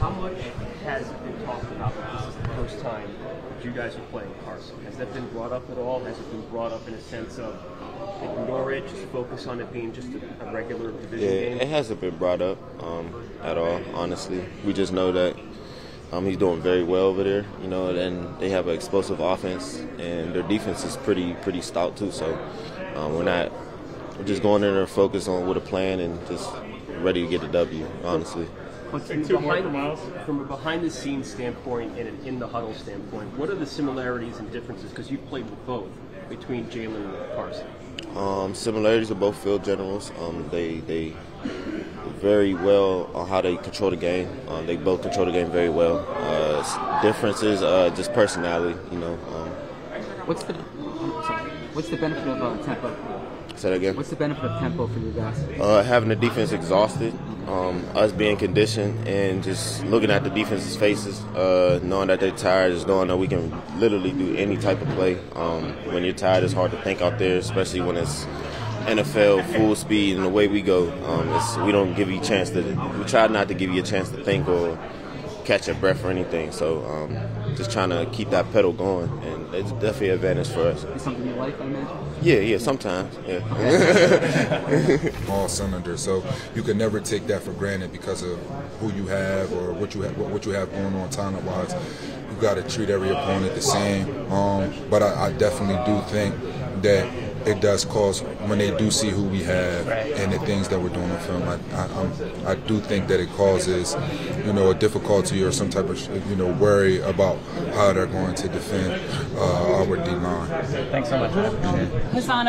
How much has been talked about that this is the first time that you guys are playing Haason? Has that been brought up at all? Has it been brought up in a sense of ignore it, just focus on it being just a regular division game? It hasn't been brought up at all, honestly. We just know that he's doing very well over there, and they have an explosive offense, and their defense is pretty stout too. So we're just going in there focused on with a plan and just ready to get the W, honestly. But from a behind-the-scenes standpoint and an in-the-huddle standpoint, what are the similarities and differences, because you've played with both, between Jalen and Haason? Similarities are both field generals. They very well on how they control the game. They both control the game very well. Differences, just personality, What's the benefit of tempo? Say that again. What's the benefit of tempo for you guys? Having the defense exhausted, us being conditioned, and just looking at the defense's faces, knowing that they're tired, just knowing that we can literally do any type of play. When you're tired, it's hard to think out there, especially when it's NFL full speed and the way we go. We don't give you a chance to. We try not to give you a chance to think or catch your breath or anything. So just trying to keep that pedal going, and it's definitely an advantage for us. Is something you like, I imagine? Yeah, sometimes. Yeah. All cylinders, so you can never take that for granted because of who you have or what you have going on talent-wise. You got to treat every opponent the same. But I definitely do think that it does cause, when they do see who we have and the things that we're doing on film, I do think that it causes, a difficulty or some type of, worry about how they're going to defend our D-line. Thanks so much. Haason,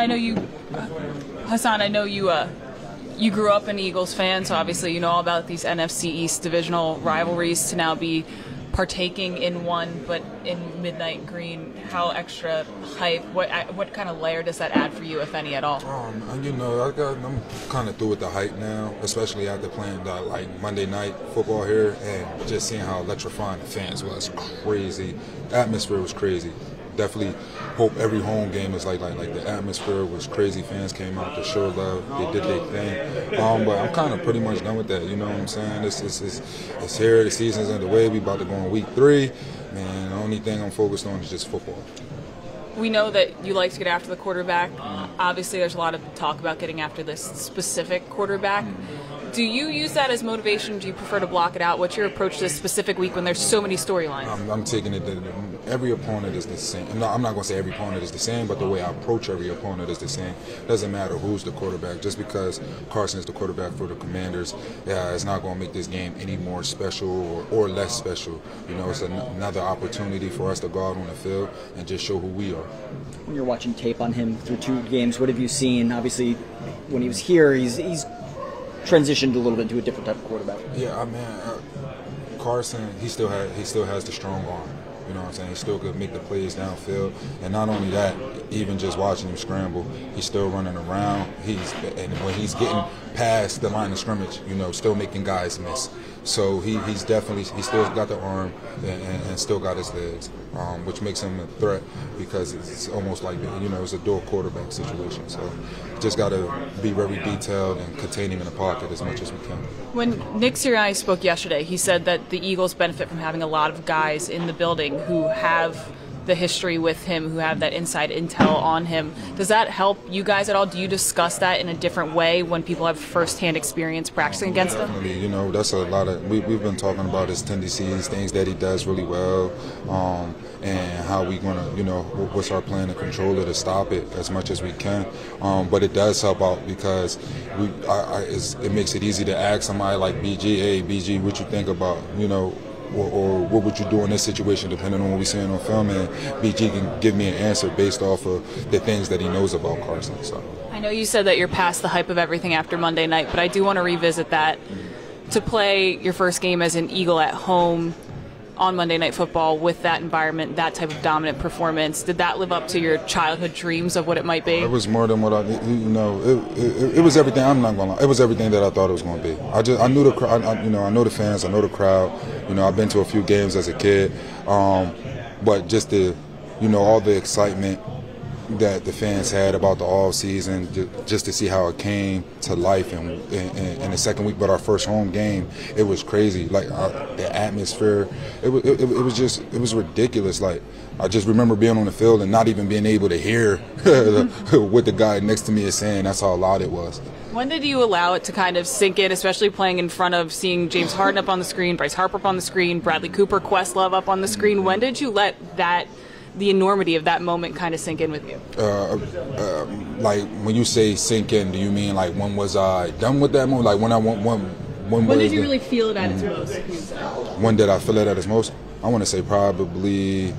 I know you grew up an Eagles fan, so obviously you know all about these NFC East divisional rivalries. To now be partaking in one, but in midnight green, how extra hype? What kind of layer does that add for you, if any at all? I'm kind of through with the hype now, especially after playing Monday night football here and just seeing how electrifying the fans was. Crazy, atmosphere was crazy. Definitely hope every home game is like the atmosphere was crazy. Fans came out to show love. They did their thing. But I'm kind of pretty much done with that. You know what I'm saying? It's here. The season's underway. We about to go on week 3. Man, the only thing I'm focused on is just football. We know that you like to get after the quarterback. Obviously, there's a lot of talk about getting after this specific quarterback. Do you use that as motivation? Do you prefer to block it out? What's your approach to this specific week when there's so many storylines? I'm taking it that every opponent is the same. I'm not going to say every opponent is the same, but the way I approach every opponent is the same. Doesn't matter who's the quarterback. Just because Haason is the quarterback for the Commanders, it's not going to make this game any more special or less special. It's another opportunity for us to go out on the field and just show who we are. When you're watching tape on him through 2 games, what have you seen? Obviously, when he was here, he's transitioned a little bit to a different type of quarterback. Yeah, Haason, he still has the strong arm. You know what I'm saying? He still could make the plays downfield, and not only that, even just watching him scramble, he's still running around. And when he's getting past the line of scrimmage, still making guys miss. So he's still got the arm and still got his legs, which makes him a threat because it's almost like it's a dual quarterback situation. So just got to be very detailed and contain him in the pocket as much as we can. When Nick Sirianni spoke yesterday, he said that the Eagles benefit from having a lot of guys in the building who have the history with him, who have that inside intel on him. Does that help you guys at all? Do you discuss that in a different way when people have firsthand experience practicing against them? Definitely. That's a lot of, we've been talking about his tendencies, things that he does really well, and how we going to, what's our plan to control it, to stop it as much as we can. But it does help out because it makes it easy to ask somebody like BG, hey, BG, what you think about, or what would you do in this situation, depending on what we're seeing on film, and BG can give me an answer based off of the things that he knows about Haason. So I know you said that you're past the hype of everything after Monday night, but I do want to revisit that. To play your first game as an Eagle at home on Monday Night Football with that environment, that type of dominant performance, did that live up to your childhood dreams of what it might be? It was more than what it was everything. I'm not gonna lie, it was everything that I thought it was going to be. I knew the crowd. I know the fans. I know the crowd. I've been to a few games as a kid, but just all the excitement that the fans had about the off season, just to see how it came to life in the second week. But our first home game, it was crazy. Like the atmosphere, it was ridiculous. Like I just remember being on the field and not even being able to hear what the guy next to me is saying. That's how loud it was. When did you allow it to kind of sink in, especially playing in front of seeing James Harden up on the screen, Bryce Harper up on the screen, Bradley Cooper, Questlove up on the screen? When did you let the enormity of that moment kind of sink in with you? Like when you say sink in, do you mean like when was I done with that moment? Like when did you really feel it at its most? When did I feel it at its most? I want to say probably.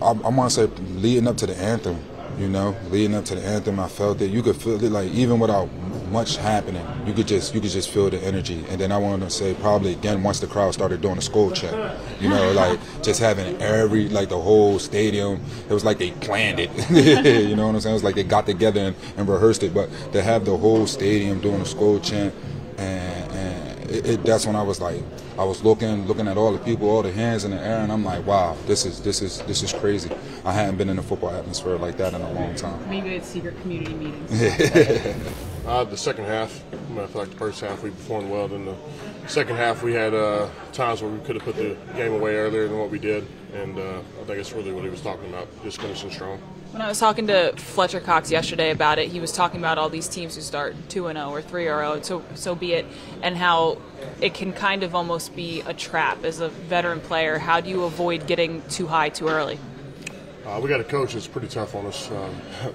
I want to say leading up to the anthem. You know, leading up to the anthem, I felt it. You could feel it, like even without much happening, you could just feel the energy. And then I want to say probably again once the crowd started doing the skull check, you know, like just having the whole stadium. It was like they planned it. You know what I'm saying? It was like they got together and rehearsed it. But to have the whole stadium doing the skull chant, and that's when I was like, I was looking at all the people, all the hands in the air, and I'm like, wow, this is crazy. I hadn't been in a football atmosphere like that in a long time. Maybe it's secret community meetings. The second half, I feel like the first half we performed well. Then the second half we had times where we could have put the game away earlier than what we did, and I think that's really what he was talking about, just finishing strong. When I was talking to Fletcher Cox yesterday about it, he was talking about all these teams who start 2-0 or 3-0, so be it, and how it can kind of almost be a trap as a veteran player. How do you avoid getting too high too early? We got a coach that's pretty tough on us,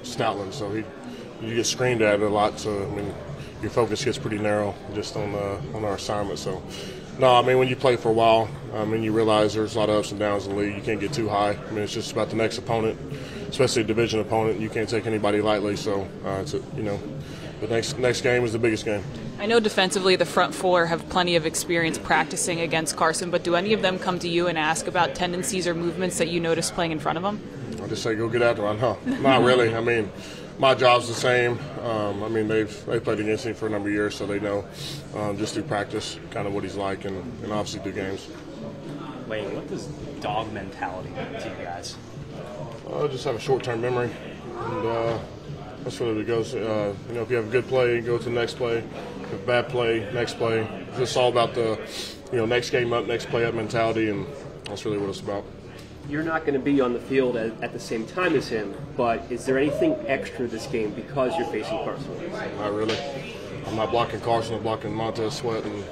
Stoutland, so you get screamed at a lot, so I mean your focus gets pretty narrow just on our assignment. So no, I mean when you play for a while, you realize there's a lot of ups and downs in the league. You can't get too high. I mean it's just about the next opponent, especially a division opponent. You can't take anybody lightly. So the next game is the biggest game. I know defensively the front four have plenty of experience practicing against Carson, but do any of them come to you and ask about tendencies or movements that you notice playing in front of them? I'll just say go get after him. No, not really. I mean, my job's the same. They've played against him for a number of years, so they know just through practice kind of what he's like, and obviously through games. Wayne, what does dog mentality mean to you guys? Just have a short-term memory, and that's what it goes. If you have a good play, go to the next play. If you have a bad play, next play. It's just all about the, next game up, next play up mentality, and that's really what it's about. You're not going to be on the field at the same time as him, but is there anything extra this game because you're facing Carson? Not really. I'm not blocking Carson. I'm blocking Montez Sweat and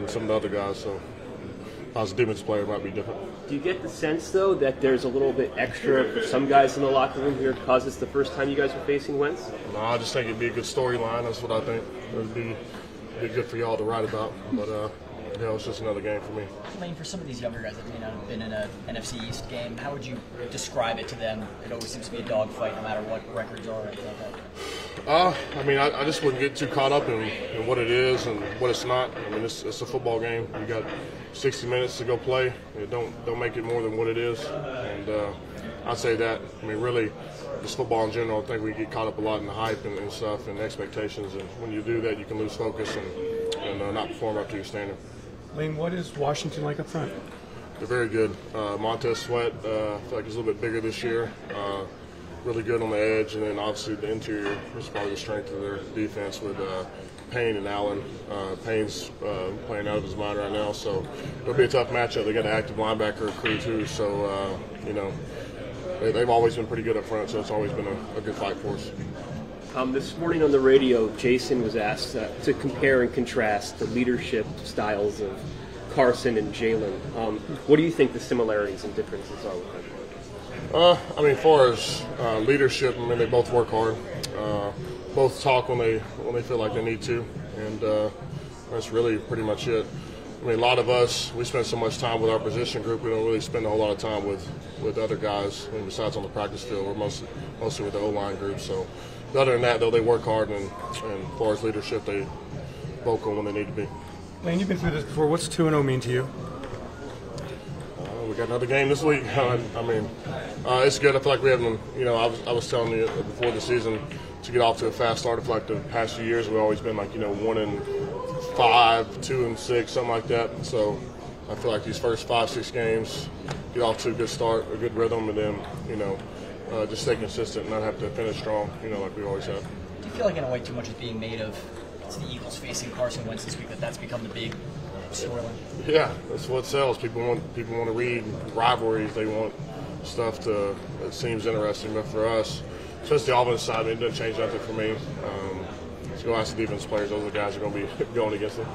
some of the other guys. So if I was a defensive player, it might be different. Do you get the sense, though, that there's a little bit extra for some guys in the locker room here because it's the first time you guys are facing Wentz? No, I just think it'd be a good storyline. That's what I think. It'd be good for y'all to write about. But it's just another game for me. Lane, for some of these younger guys that may not have been in an NFC East game, how would you describe it to them? It always seems to be a dogfight no matter what records are or anything like that. I just wouldn't get too caught up in what it is and what it's not. I mean, it's a football game. You got 60 minutes to go play. Don't make it more than what it is. And I'd say that. I mean, really, just football in general, I think we get caught up a lot in the hype and stuff and expectations. And when you do that, you can lose focus and not perform up to your standard. Lane, what is Washington like up front? They're very good. Montez Sweat, I feel like he's a little bit bigger this year. Really good on the edge, and then obviously the interior is probably the strength of their defense with Payne and Allen. Payne's playing out of his mind right now, so it'll be a tough matchup. They got an active linebacker crew too, so they've always been pretty good up front, so it's always been a good fight for us. This morning on the radio, Jason was asked to compare and contrast the leadership styles of Carson and Jalen. What do you think the similarities and differences are with them? As far as leadership, they both work hard. Both talk when they feel like they need to, and that's really pretty much it. A lot of us, we spend so much time with our position group, we don't really spend a whole lot of time with other guys. Besides on the practice field, we're mostly with the O-line group. So other than that, though, they work hard, and as far as leadership, they vocal when they need to be. Lane, you've been through this before. What's 2-0 mean to you? We got another game this week. It's good. I feel like we haven't, I was telling you before the season to get off to a fast start. I feel like the past few years we've always been 1-5, 2-6, something like that. So I feel like these first 5-6 games, get off to a good start, a good rhythm, and then just stay consistent and not have to finish strong, like we always have. Do you feel like in a way too much is being made of it's the Eagles facing Carson Wentz this week, that's become the big storyline? Yeah, that's what sells. People want to read rivalries. They want stuff that seems interesting. But for us, especially the offensive side, it doesn't change nothing for me. Let's go ask the defense players. Those are the guys who are going to be going against them.